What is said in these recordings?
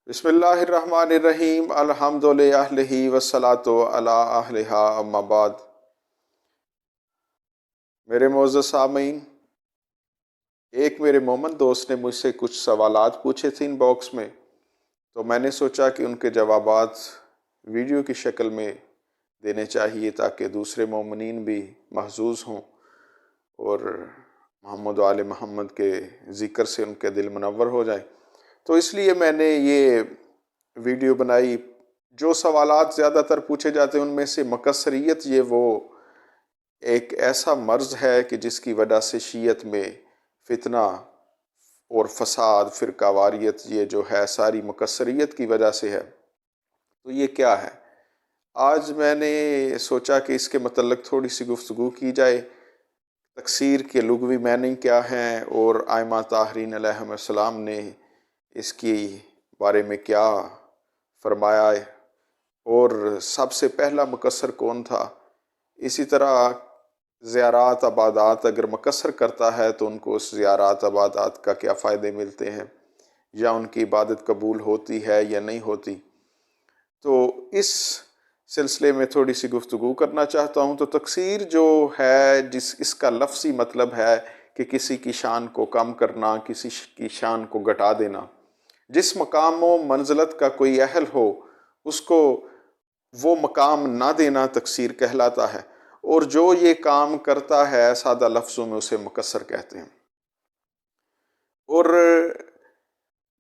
بسم اللہ الرحمن الرحیم الحمد للہ والصلاۃ علی اہلہا اما بعد۔ میرے معزز سامعین، ایک میرے مومن دوست نے مجھ سے کچھ سوالات پوچھے تھے ان باکس میں، تو میں نے سوچا کہ ان کے جوابات ویڈیو کی شکل میں دینے چاہیے تاکہ دوسرے مومنین بھی محظوظ ہوں اور محمد و آل محمد کے ذکر سے ان کے دل منور ہو جائیں۔ تو اس لیے میں نے یہ ویڈیو بنائی۔ جو سوالات زیادہ تر پوچھے جاتے ہیں ان میں سے مکثریت یہ وہ ایک ایسا مرض ہے کہ جس کی وجہ سے شیعت میں فتنہ اور فساد، فرقہ واریت یہ جو ہے ساری مکثریت کی وجہ سے ہے۔ تو یہ کیا ہے؟ آج میں نے سوچا کہ اس کے متعلق تھوڑی سی گفتگو کی جائے۔ تکثیر کے لغوی معنی کیا ہیں اور ائمہ طاہرین علیہم السلام نے اس کی بارے میں کیا فرمایا ہے، اور سب سے پہلا مکثر کون تھا۔ اسی طرح زیارات عبادات اگر مکثر کرتا ہے تو ان کو اس زیارات عبادات کا کیا فائدے ملتے ہیں، یا ان کی عبادت قبول ہوتی ہے یا نہیں ہوتی۔ تو اس سلسلے میں تھوڑی سی گفتگو کرنا چاہتا ہوں۔ تو تکثیر جو ہے اس کا لفظی مطلب ہے کہ کسی کی شان کو کم کرنا، کسی کی شان کو گھٹا دینا۔ جس مقام و منزلت کا کوئی اہل ہو اس کو وہ مقام نہ دینا تکثیر کہلاتا ہے، اور جو یہ کام کرتا ہے سادہ لفظوں میں اسے مکثر کہتے ہیں۔ اور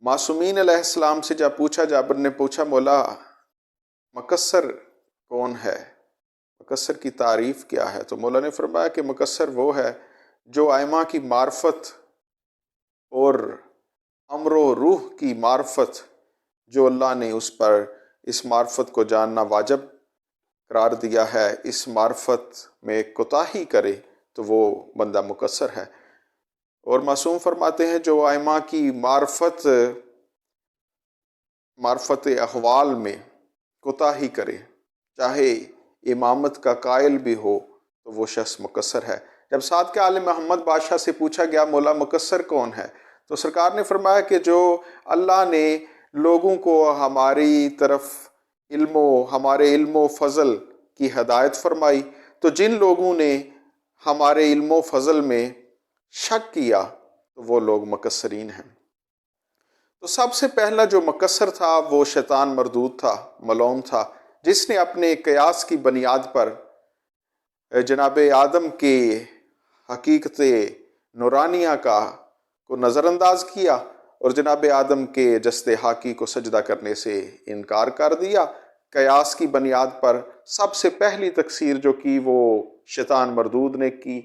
معصومین علیہ السلام سے جب پوچھا، جابر نے پوچھا مولا مکثر کون ہے، مکثر کی تعریف کیا ہے، تو مولا نے فرمایا کہ مکثر وہ ہے جو ائمہ کی معرفت اور امر و روح کی معرفت جو اللہ نے اس پر اس معرفت کو جاننا واجب قرار دیا ہے، اس معرفت میں کوتاہی کرے تو وہ بندہ مکثر ہے۔ اور معصوم فرماتے ہیں جو ائمہ کی معرفت احوال میں کوتاہی کرے، چاہے امامت کا قائل بھی ہو، تو وہ شخص مکثر ہے۔ جب سعد کے آل محمد بادشاہ سے پوچھا گیا مولا مکثر کون ہے، تو سرکار نے فرمایا کہ جو اللہ نے لوگوں کو ہماری طرف ہمارے علم و فضل کی ہدایت فرمائی، تو جن لوگوں نے ہمارے علم و فضل میں شک کیا تو وہ لوگ مکثرین ہیں۔ تو سب سے پہلا جو مکثر تھا وہ شیطان مردود تھا، ملعون تھا، جس نے اپنے قیاس کی بنیاد پر جناب آدم کے حقیقت نورانیہ کو نظر انداز کیا اور جناب آدم کے جسد حاقی کو سجدہ کرنے سے انکار کر دیا۔ قیاس کی بنیاد پر سب سے پہلی تکثیر جو کی وہ شیطان مردود نے کی۔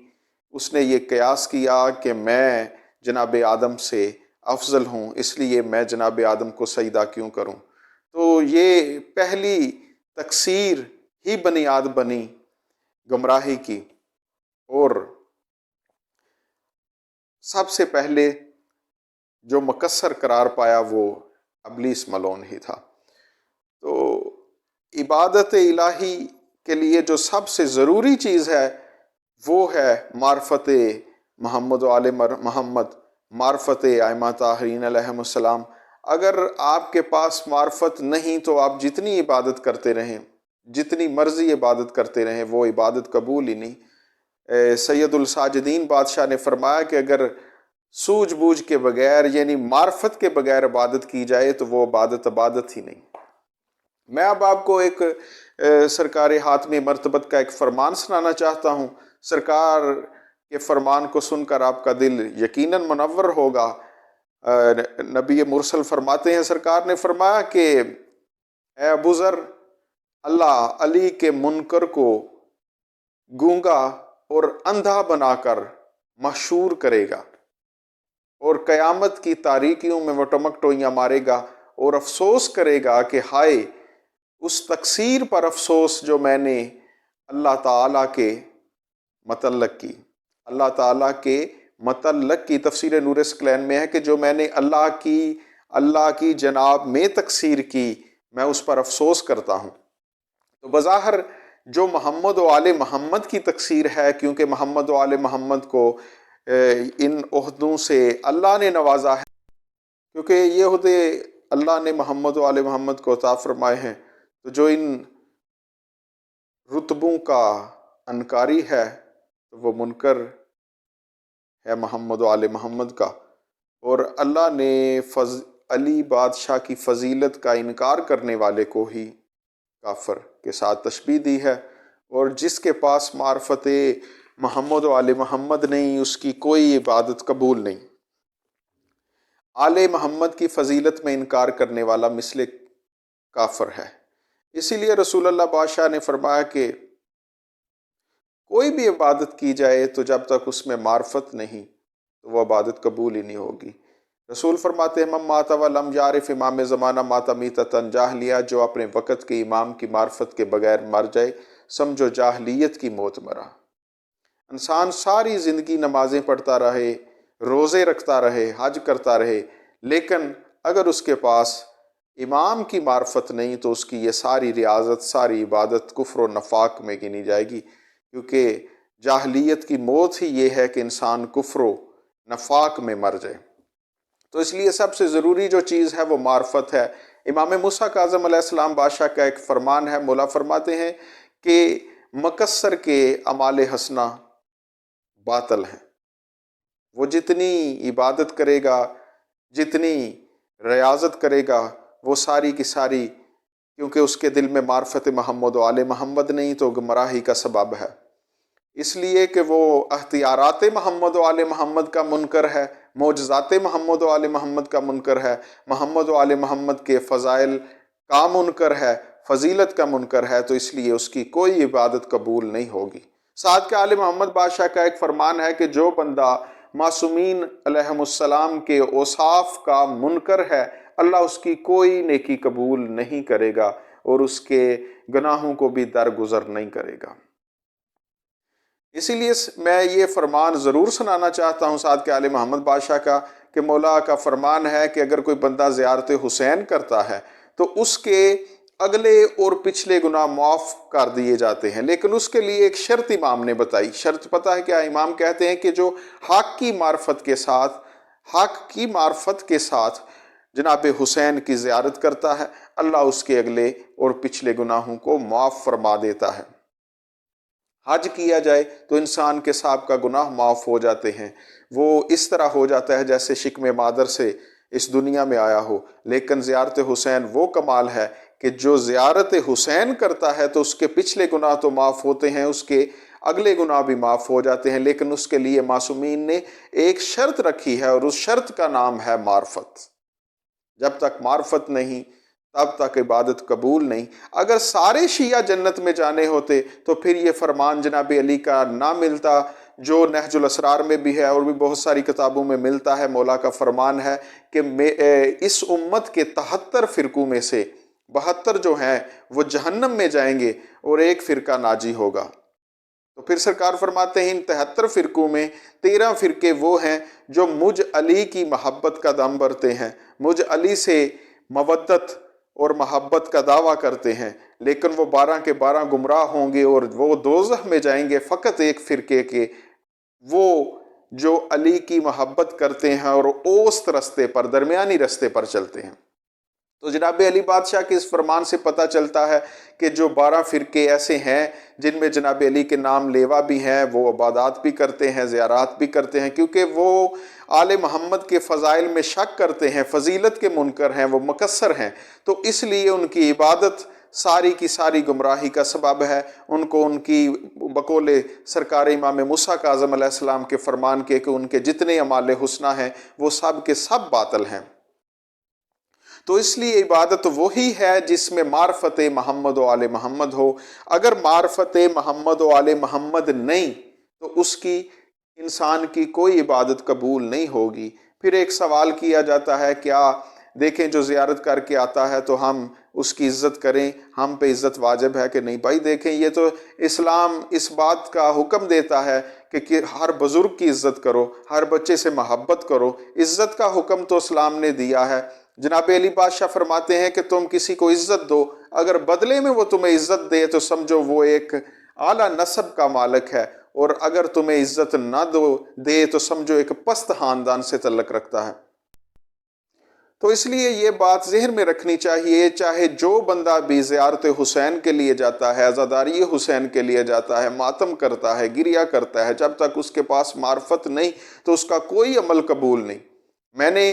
اس نے یہ قیاس کیا کہ میں جناب آدم سے افضل ہوں، اس لیے میں جناب آدم کو سجدہ کیوں کروں۔ تو یہ پہلی تکثیر ہی بنیاد بنی گمراہی کی، اور سب سے پہلے جو مکثر قرار پایا وہ ابلیس ملعون ہی تھا۔ تو عبادت الہی کے لیے جو سب سے ضروری چیز ہے وہ ہے معرفت محمد و آل محمد، معرفت ائمہ طاہرین علیہم السلام۔ اگر آپ کے پاس معرفت نہیں تو آپ جتنی عبادت کرتے رہیں، جتنی مرضی عبادت کرتے رہیں، وہ عبادت قبول ہی نہیں۔ سید الساجدین بادشاہ نے فرمایا کہ اگر سوجھ بوجھ کے بغیر یعنی معرفت کے بغیر عبادت کی جائے تو وہ عبادت ہی نہیں۔ میں اب آپ کو ایک سرکار حاتمی مرتبت کا ایک فرمان سنانا چاہتا ہوں۔ سرکار کے فرمان کو سن کر آپ کا دل یقیناً منور ہوگا۔ نبی مرسل فرماتے ہیں، سرکار نے فرمایا کہ اے ابو ذر، اللہ علی کے منکر کو گونگا اور اندھا بنا کر محشور کرے گا، اور قیامت کی تاریکیوں میں وہ ٹمک ٹوئیاں مارے گا اور افسوس کرے گا کہ ہائے اس تقصیر پر افسوس جو میں نے اللہ تعالیٰ کے متعلق کی۔ اللہ تعالیٰ کے متعلق کی تفسیر نور اسکلین میں ہے کہ جو میں نے اللہ کی جناب میں تقصیر کی، میں اس پر افسوس کرتا ہوں۔ تو بظاہر جو محمد و آل محمد کی تقصیر ہے، کیونکہ محمد و آل محمد کو ان عہدوں سے اللہ نے نوازا ہے، کیونکہ یہ عہدے اللہ نے محمد و آل محمد کو عطا فرمائے ہیں، تو جو ان رتبوں کا انکاری ہے تو وہ منکر ہے محمد و آل محمد کا۔ اور اللہ نے علی بادشاہ کی فضیلت کا انکار کرنے والے کو ہی کافر کے ساتھ تشبیہ دی ہے، اور جس کے پاس معرفت محمد و آل محمد نہیں، اس کی کوئی عبادت قبول نہیں۔ آل محمد کی فضیلت میں انکار کرنے والا مثل کافر ہے۔ اسی لیے رسول اللہ بادشاہ نے فرمایا کہ کوئی بھی عبادت کی جائے تو جب تک اس میں معرفت نہیں تو وہ عبادت قبول ہی نہیں ہوگی۔ رسول فرماتے ہیں من مات ولم یعرف امام زمانہ مات میتۃ جاہلیہ، جو اپنے وقت کے امام کی معرفت کے بغیر مر جائے سمجھو جاہلیت کی موت مرا۔ انسان ساری زندگی نمازیں پڑھتا رہے، روزے رکھتا رہے، حج کرتا رہے، لیکن اگر اس کے پاس امام کی معرفت نہیں تو اس کی یہ ساری ریاضت، ساری عبادت کفر و نفاق میں گنی جائے گی، کیونکہ جاہلیت کی موت ہی یہ ہے کہ انسان کفر و نفاق میں مر جائے۔ تو اس لیے سب سے ضروری جو چیز ہے وہ معرفت ہے۔ امام موسیٰ کاظم علیہ السلام بادشاہ کا ایک فرمان ہے، مولا فرماتے ہیں کہ مقصر کے اعمال حسنہ باطل ہیں۔ وہ جتنی عبادت کرے گا، جتنی ریاضت کرے گا، وہ ساری کی ساری، کیونکہ اس کے دل میں معرفت محمد و آل محمد نہیں تو گمراہی کا سبب ہے۔ اس لیے کہ وہ اختیارات محمد و آل محمد کا منکر ہے، معجزات محمد و آل محمد کا منکر ہے، محمد و آل محمد کے فضائل کا منکر ہے، فضیلت کا منکر ہے، تو اس لیے اس کی کوئی عبادت قبول نہیں ہوگی۔ سعد کے آل محمد بادشاہ کا ایک فرمان ہے کہ جو بندہ معصومین علیہم السلام کے اوصاف کا منکر ہے، اللہ اس کی کوئی نیکی قبول نہیں کرے گا اور اس کے گناہوں کو بھی درگزر نہیں کرے گا۔ اسی لیے میں یہ فرمان ضرور سنانا چاہتا ہوں سعد کے آل محمد بادشاہ کا، کہ مولا کا فرمان ہے کہ اگر کوئی بندہ زیارت حسین کرتا ہے تو اس کے اگلے اور پچھلے گناہ معاف کر دیے جاتے ہیں، لیکن اس کے لیے ایک شرط امام نے بتائی۔ شرط پتہ ہے کیا؟ امام کہتے ہیں کہ جو حق کی معرفت کے ساتھ جناب حسین کی زیارت کرتا ہے، اللہ اس کے اگلے اور پچھلے گناہوں کو معاف فرما دیتا ہے۔ حج کیا جائے تو انسان کے سابقہ گناہ معاف ہو جاتے ہیں، وہ اس طرح ہو جاتا ہے جیسے شکم مادر سے اس دنیا میں آیا ہو۔ لیکن زیارت حسین وہ کمال ہے کہ جو زیارت حسین کرتا ہے تو اس کے پچھلے گناہ تو معاف ہوتے ہیں، اس کے اگلے گناہ بھی معاف ہو جاتے ہیں، لیکن اس کے لیے معصومین نے ایک شرط رکھی ہے، اور اس شرط کا نام ہے معرفت۔ جب تک معرفت نہیں تب تک عبادت قبول نہیں۔ اگر سارے شیعہ جنت میں جانے ہوتے تو پھر یہ فرمان جناب علی کا نہ ملتا، جو نہج الاسرار میں بھی ہے اور بھی بہت ساری کتابوں میں ملتا ہے۔ مولا کا فرمان ہے کہ اس امت کے 73 فرقوں میں سے 72 جو ہیں وہ جہنم میں جائیں گے اور ایک فرقہ ناجی ہوگا۔ تو پھر سرکار فرماتے ہیں ان 73 فرقوں میں 13 فرقے وہ ہیں جو مجھ علی کی محبت کا دم بھرتے ہیں، مجھ علی سے مودت اور محبت کا دعویٰ کرتے ہیں، لیکن وہ 12 کے 12 گمراہ ہوں گے اور وہ دوزخ میں جائیں گے فقط ایک فرقے کے، وہ جو علی کی محبت کرتے ہیں اور اوسط رستے پر، درمیانی رستے پر چلتے ہیں۔ تو جناب علی بادشاہ کے اس فرمان سے پتہ چلتا ہے کہ جو 12 فرقے ایسے ہیں جن میں جناب علی کے نام لیوا بھی ہیں، وہ عبادات بھی کرتے ہیں، زیارات بھی کرتے ہیں، کیونکہ وہ آل محمد کے فضائل میں شک کرتے ہیں، فضیلت کے منکر ہیں، وہ مقصر ہیں، تو اس لیے ان کی عبادت ساری کی ساری گمراہی کا سبب ہے۔ ان کو ان کی بقول سرکار امام موسیٰ کاظم علیہ السلام کے فرمان کے کہ ان کے جتنے اعمال حسنہ ہیں وہ سب کے سب باطل ہیں۔ تو اس لیے عبادت وہی ہے جس میں معرفت محمد و آل محمد ہو۔ اگر معرفت محمد و آل محمد نہیں تو اس کی انسان کی کوئی عبادت قبول نہیں ہوگی۔ پھر ایک سوال کیا جاتا ہے، کیا دیکھیں جو زیارت کر کے آتا ہے تو ہم اس کی عزت کریں، ہم پہ عزت واجب ہے کہ نہیں؟ بھائی دیکھیں، یہ تو اسلام اس بات کا حکم دیتا ہے کہ ہر بزرگ کی عزت کرو، ہر بچے سے محبت کرو، عزت کا حکم تو اسلام نے دیا ہے۔ جناب علی بادشاہ فرماتے ہیں کہ تم کسی کو عزت دو، اگر بدلے میں وہ تمہیں عزت دے تو سمجھو وہ ایک اعلیٰ نسب کا مالک ہے، اور اگر تمہیں عزت نہ دے تو سمجھو ایک پست خاندان سے تعلق رکھتا ہے۔ تو اس لیے یہ بات ذہن میں رکھنی چاہیے، چاہے جو بندہ بھی زیارت حسین کے لیے جاتا ہے، عزاداری حسین کے لیے جاتا ہے، ماتم کرتا ہے، گریہ کرتا ہے، جب تک اس کے پاس معرفت نہیں تو اس کا کوئی عمل قبول نہیں۔ میں نے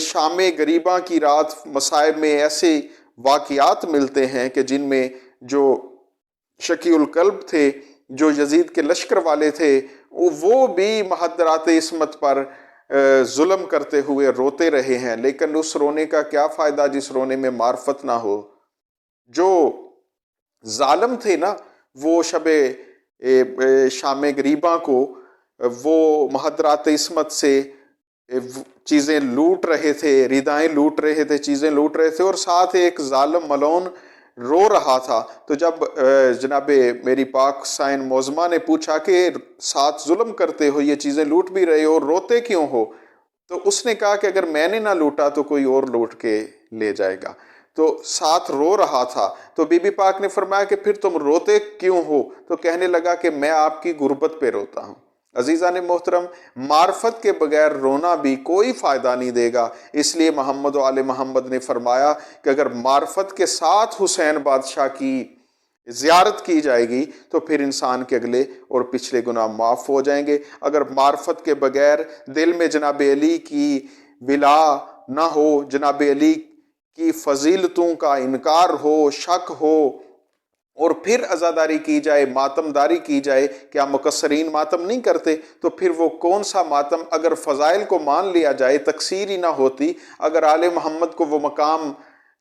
شام غریباں کی رات مصائب میں ایسے واقعات ملتے ہیں کہ جن میں جو شقی القلب تھے، جو یزید کے لشکر والے تھے، وہ بھی محاذرات عصمت پر ظلم کرتے ہوئے روتے رہے ہیں، لیکن اس رونے کا کیا فائدہ جس رونے میں معرفت نہ ہو۔ جو ظالم تھے نا، وہ شب شام غریباں کو وہ محاذرات عصمت سے چیزیں لوٹ رہے تھے، ردائیں لوٹ رہے تھے، چیزیں لوٹ رہے تھے، اور ساتھ ایک ظالم ملعون رو رہا تھا۔ تو جب جناب میری پاک سائن معظمہ نے پوچھا کہ ساتھ ظلم کرتے ہو، یہ چیزیں لوٹ بھی رہے ہو اور روتے کیوں ہو، تو اس نے کہا کہ اگر میں نے نہ لوٹا تو کوئی اور لوٹ کے لے جائے گا۔ تو ساتھ رو رہا تھا، تو بی بی پاک نے فرمایا کہ پھر تم روتے کیوں ہو؟ تو کہنے لگا کہ میں آپ کی غربت پہ روتا ہوں۔ عزیزان محترم، معرفت کے بغیر رونا بھی کوئی فائدہ نہیں دے گا۔ اس لیے محمد و آل محمد نے فرمایا کہ اگر معرفت کے ساتھ حسین بادشاہ کی زیارت کی جائے گی تو پھر انسان کے اگلے اور پچھلے گناہ معاف ہو جائیں گے۔ اگر معرفت کے بغیر دل میں جناب علی کی ولا نہ ہو، جناب علی کی فضیلتوں کا انکار ہو، شک ہو، اور پھر عزاداری کی جائے، ماتم داری کی جائے، کیا مقصرین ماتم نہیں کرتے؟ تو پھر وہ کون سا ماتم؟ اگر فضائل کو مان لیا جائے، تقصیر ہی نہ ہوتی، اگر آل محمد کو وہ مقام،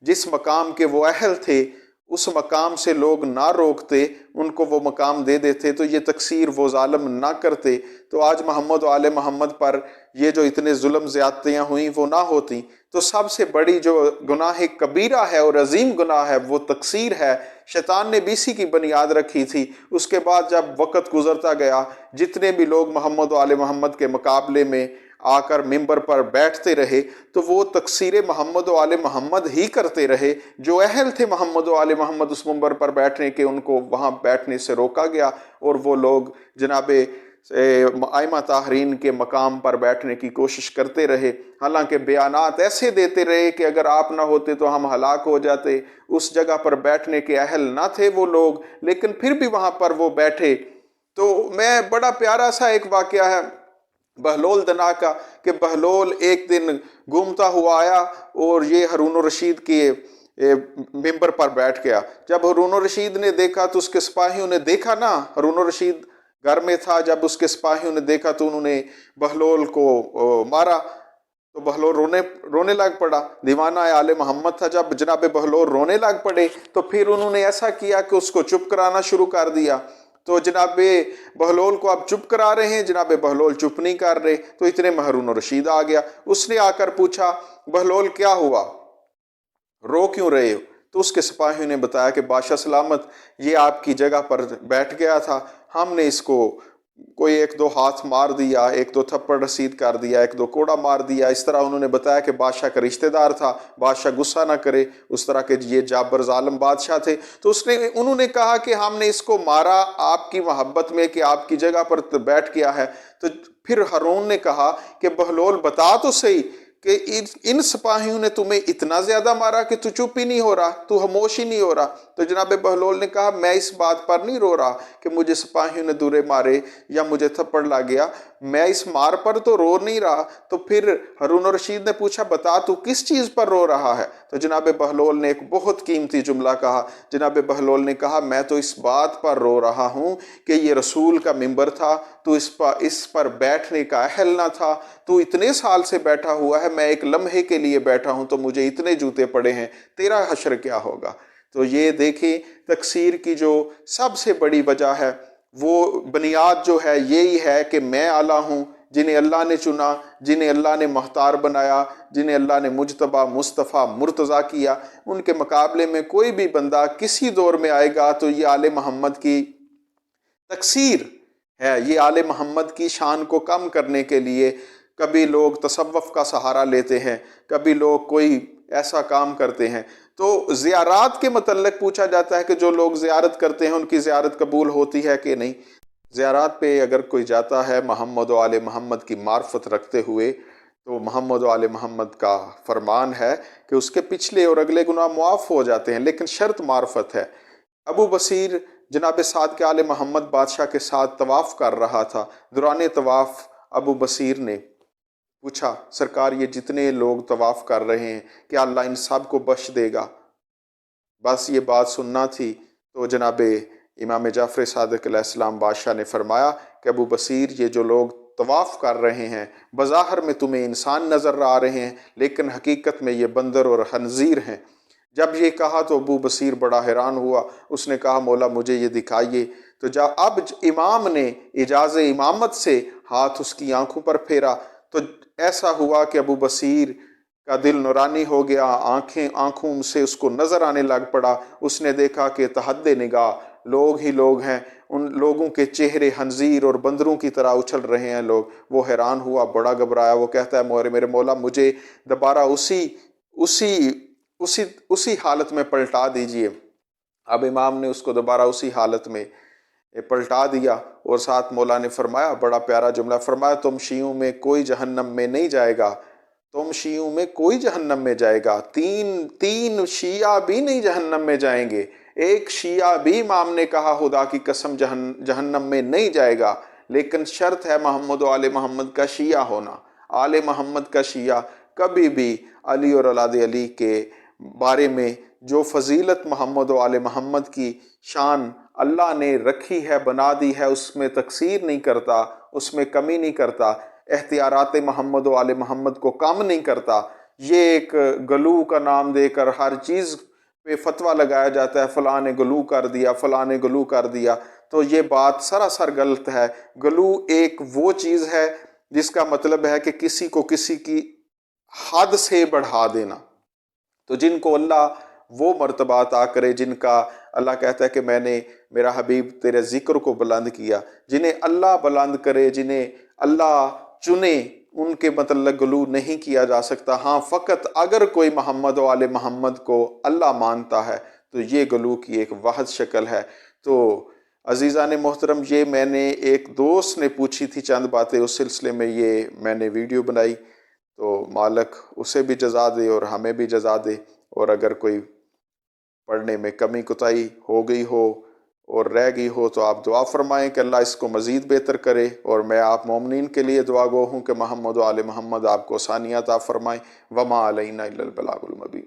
جس مقام کے وہ اہل تھے، اس مقام سے لوگ نہ روکتے، ان کو وہ مقام دے دیتے، تو یہ تقصیر وہ ظالم نہ کرتے، تو آج محمد و آل محمد پر یہ جو اتنے ظلم زیادتیاں ہوئیں وہ نہ ہوتی۔ تو سب سے بڑی جو گناہ کبیرہ ہے اور عظیم گناہ ہے وہ تقصیر ہے۔ شیطان نے بھی اسی کی بنیاد رکھی تھی۔ اس کے بعد جب وقت گزرتا گیا، جتنے بھی لوگ محمد و آل محمد کے مقابلے میں آ کر ممبر پر بیٹھتے رہے تو وہ تقصیر محمد و آل محمد ہی کرتے رہے۔ جو اہل تھے محمد و آل محمد اس ممبر پر بیٹھنے کے، ان کو وہاں بیٹھنے سے روکا گیا، اور وہ لوگ جناب ائمہ طاہرین کے مقام پر بیٹھنے کی کوشش کرتے رہے، حالانکہ بیانات ایسے دیتے رہے کہ اگر آپ نہ ہوتے تو ہم ہلاک ہو جاتے۔ اس جگہ پر بیٹھنے کے اہل نہ تھے وہ لوگ، لیکن پھر بھی وہاں پر وہ بیٹھے۔ تو میں بڑا پیارا سا ایک واقعہ ہے بہلول دنا کا، کہ بہلول ایک دن گھومتا ہوا آیا اور یہ ہارون الرشید کے ممبر پر بیٹھ گیا۔ جب ہارون الرشید نے دیکھا تو اس کے سپاہیوں نے دیکھا نا، ہارون الرشید گھر میں تھا، جب اس کے سپاہیوں نے دیکھا تو انہوں نے بہلول کو مارا، تو بہلول رونے لگ پڑا۔ دیوانہ آل محمد تھا۔ جب جناب بہلول رونے لگ پڑے تو پھر انہوں نے ایسا کیا کہ اس کو چپ کرانا شروع کر دیا۔ تو جناب بہلول کو اب چپ کرا رہے ہیں، جناب بہلول چپ نہیں کر رہے، تو اتنے میں ہارون الرشید آ گیا۔ اس نے آ کر پوچھا، بہلول کیا ہوا، رو کیوں رہے ہو؟ تو اس کے سپاہیوں نے بتایا کہ بادشاہ سلامت، یہ آپ کی جگہ پر بیٹھ گیا تھا، ہم نے اس کو کوئی ایک دو ہاتھ مار دیا، ایک دو تھپڑ رسید کر دیا، ایک دو کوڑا مار دیا۔ اس طرح انہوں نے بتایا کہ بادشاہ کا رشتہ دار تھا، بادشاہ غصہ نہ کرے، اس طرح کے یہ جابر ظالم بادشاہ تھے۔ تو انہوں نے کہا کہ ہم نے اس کو مارا آپ کی محبت میں کہ آپ کی جگہ پر بیٹھ گیا ہے۔ تو پھر ہارون نے کہا کہ بہلول بتا تو صحیح کہ ان سپاہیوں نے تمہیں اتنا زیادہ مارا کہ تو چپ ہی نہیں ہو رہا، تو خاموش ہی نہیں ہو رہا۔ تو جناب بہلول نے کہا میں اس بات پر نہیں رو رہا کہ مجھے سپاہیوں نے دورے مارے یا مجھے تھپڑ لگ گیا، میں اس مار پر تو رو نہیں رہا۔ تو پھر ہارون الرشید نے پوچھا بتا تو کس چیز پر رو رہا ہے؟ تو جناب بہلول نے ایک بہت قیمتی جملہ کہا۔ جناب بہلول نے کہا میں تو اس بات پر رو رہا ہوں کہ یہ رسول کا ممبر تھا، تو اس پر بیٹھنے کا اہل نہ تھا، تو اتنے سال سے بیٹھا ہوا ہے، میں ایک لمحے کے لیے بیٹھا ہوں تو مجھے اتنے جوتے پڑے ہیں، تیرا حشر کیا ہوگا؟ تو یہ دیکھیں تقصیر کی جو سب سے بڑی وجہ ہے، وہ بنیاد جو ہے یہی ہے کہ میں اعلیٰ ہوں، جنہیں اللہ نے چنا، جنہیں اللہ نے مختار بنایا، جنہیں اللہ نے مجتبی، مصطفیٰ، مرتضیٰ کیا، ان کے مقابلے میں کوئی بھی بندہ کسی دور میں آئے گا تو یہ آل محمد کی تقصیر ہے۔ یہ آل محمد کی شان کو کم کرنے کے لیے کبھی لوگ تصوف کا سہارا لیتے ہیں، کبھی لوگ کوئی ایسا کام کرتے ہیں۔ تو زیارات کے متعلق پوچھا جاتا ہے کہ جو لوگ زیارت کرتے ہیں ان کی زیارت قبول ہوتی ہے کہ نہیں؟ زیارات پہ اگر کوئی جاتا ہے محمد و آل محمد کی معرفت رکھتے ہوئے تو محمد و آل محمد کا فرمان ہے کہ اس کے پچھلے اور اگلے گناہ معاف ہو جاتے ہیں، لیکن شرط معرفت ہے۔ ابو بصیر جناب صادق آل محمد بادشاہ کے ساتھ طواف کر رہا تھا۔ دوران طواف ابو بصیر نے پوچھا، سرکار یہ جتنے لوگ طواف کر رہے ہیں کیا اللہ ان سب کو بخش دے گا؟ بس یہ بات سننا تھی تو جناب امام جعفر صادق علیہ السلام بادشاہ نے فرمایا کہ ابو بصیر یہ جو لوگ طواف کر رہے ہیں بظاہر میں تمہیں انسان نظر آ رہے ہیں، لیکن حقیقت میں یہ بندر اور خنزیر ہیں۔ جب یہ کہا تو ابو بصیر بڑا حیران ہوا، اس نے کہا مولا مجھے یہ دکھائیے۔ تو جب اب امام نے اجاز امامت سے ہاتھ اس کی آنکھوں پر پھیرا تو ایسا ہوا کہ ابو بصیر کا دل نورانی ہو گیا، آنکھوں سے اس کو نظر آنے لگ پڑا۔ اس نے دیکھا کہ تحد نگاہ لوگ ہی لوگ ہیں، ان لوگوں کے چہرے خنزیر اور بندروں کی طرح اچھل رہے ہیں لوگ۔ وہ حیران ہوا، بڑا گھبرایا، وہ کہتا ہے میرے مولا مجھے دوبارہ اسی حالت میں پلٹا دیجئے۔ اب امام نے اس کو دوبارہ اسی حالت میں پلٹا دیا اور ساتھ مولا نے فرمایا، بڑا پیارا جملہ فرمایا، تم شیعوں میں کوئی جہنم میں نہیں جائے گا، تم شیعوں میں کوئی جہنم میں جائے گا، تین شیعہ بھی نہیں جہنم میں جائیں گے، ایک شیعہ بھی امام نے کہا خدا کی قسم جہنم میں نہیں جائے گا، لیکن شرط ہے محمد و آل محمد کا شیعہ ہونا۔ آل محمد کا شیعہ کبھی بھی علی اور اولاد علی کے بارے میں جو فضیلت محمد و آل محمد کی شان اللہ نے رکھی ہے، بنا دی ہے، اس میں تقصیر نہیں کرتا، اس میں کمی نہیں کرتا، اختیارات محمد و آل محمد کو کم نہیں کرتا۔ یہ ایک گلو کا نام دے کر ہر چیز پہ فتویٰ لگایا جاتا ہے، فلاں نے گلو کر دیا، فلاں نے گلو کر دیا، تو یہ بات سراسر غلط ہے۔ گلو ایک وہ چیز ہے جس کا مطلب ہے کہ کسی کو کسی کی حد سے بڑھا دینا۔ تو جن کو اللہ وہ مرتبہ عطا کرے جن کا اللہ کہتا ہے کہ میں نے میرا حبیب تیرے ذکر کو بلند کیا، جنہیں اللہ بلند کرے، جنہیں اللہ چنے، ان کے متعلق گلو نہیں کیا جا سکتا۔ ہاں فقط اگر کوئی محمد و آل محمد کو اللہ مانتا ہے تو یہ گلو کی ایک واحد شکل ہے۔ تو عزیزان محترم، یہ میں نے ایک دوست نے پوچھی تھی چند باتیں، اس سلسلے میں یہ میں نے ویڈیو بنائی، تو مالک اسے بھی جزا دے اور ہمیں بھی جزا دے، اور اگر کوئی پڑھنے میں کمی کوتاہی ہو گئی ہو اور رہ گئی ہو تو آپ دعا فرمائیں کہ اللہ اس کو مزید بہتر کرے، اور میں آپ مومنین کے لیے دعا گو ہوں کہ محمد و آل محمد آپ کو آسانیاں عطا فرمائیں۔ وما علینا الا البلاغ المبین۔